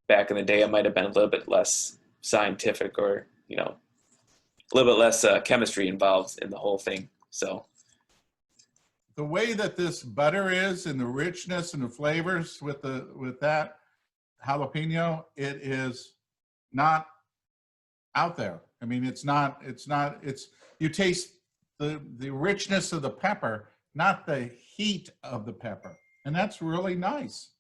back in the day, it might have been a little bit less scientific, or, you know, a little bit less chemistry involved in the whole thing. So the way that this butter is and the richness and the flavors with that jalapeno, it is not out there. I mean, it's you taste the richness of the pepper, not the heat of the pepper. And that's really nice.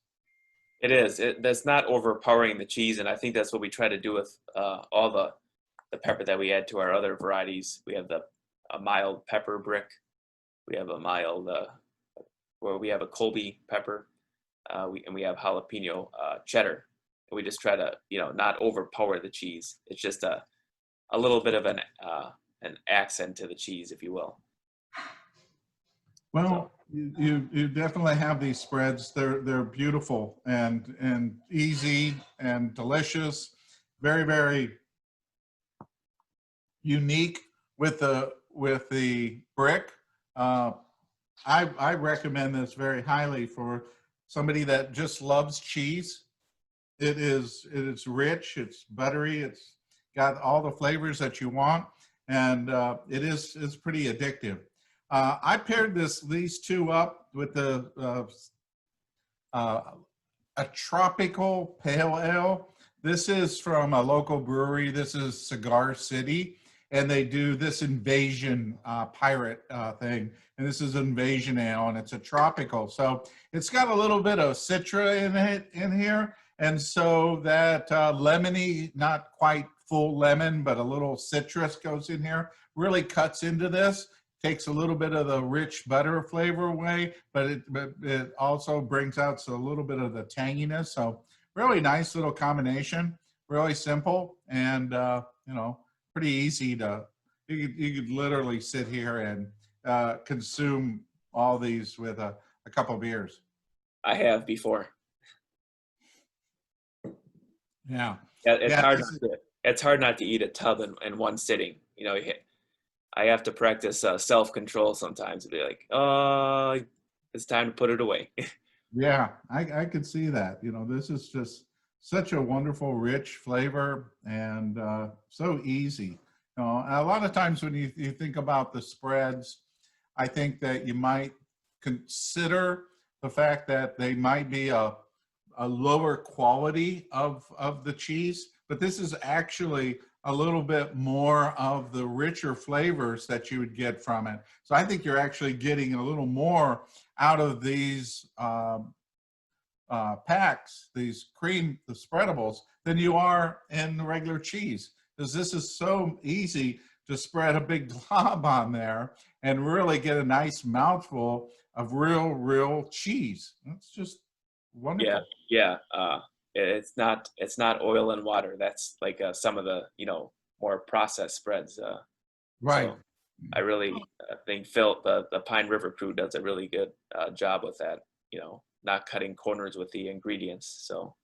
it is. That's not overpowering the cheese, and I think that's what we try to do with all the pepper that we add to our other varieties. We have a mild pepper brick. We have a mild, where we have a Colby pepper, and we have jalapeno cheddar. And we just try to, you know, not overpower the cheese. It's just a little bit of an accent to the cheese, if you will. Well, you definitely have these spreads. They're beautiful and easy and delicious. Very, very unique with the brick. I recommend this very highly for somebody that just loves cheese. It is rich, it's buttery, it's got all the flavors that you want, and it's pretty addictive. I paired these two up with a tropical pale ale. This is from a local brewery. This is Cigar City, and they do this invasion pirate thing. And this is invasion ale, and it's a tropical. So it's got a little bit of citra in here. And so that lemony, not quite full lemon, but a little citrus goes in here, really cuts into this. Takes a little bit of the rich butter flavor away, but it also brings out a little bit of the tanginess. So really nice little combination, really simple, and you know, pretty easy to, you could literally sit here and consume all these with a couple of beers. I have before. Yeah. It's hard not to eat a tub in one sitting. You know, I have to practice self-control sometimes to be like, oh, it's time to put it away. Yeah, I could see that. You know, this is just such a wonderful, rich flavor, and so easy. You know, a lot of times when you think about the spreads, I think that you might consider the fact that they might be a lower quality of the cheese, but this is actually a little bit more of the richer flavors that you would get from it. So I think you're actually getting a little more out of these packs, the spreadables, than you are in the regular cheese. Because this is so easy to spread a big glob on there and really get a nice mouthful of real cheese. That's just wonderful. Yeah. It's not oil and water. That's like some of the, you know, more processed spreads. Right. So I really think Phil, the Pine River crew, does a really good job with that. You know, not cutting corners with the ingredients. So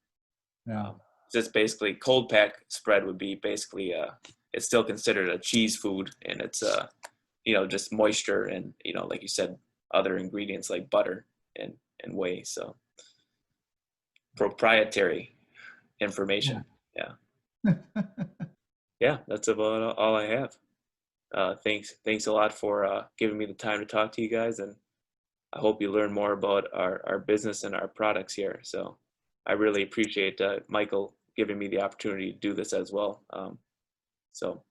Yeah. just basically cold pack spread would be basically it's still considered a cheese food, and it's you know, just moisture and, you know, like you said, other ingredients like butter and whey. So proprietary information. Yeah, that's about all I have. Thanks a lot for giving me the time to talk to you guys, and I hope you learn more about our business and our products here. So I really appreciate Michael giving me the opportunity to do this as well. So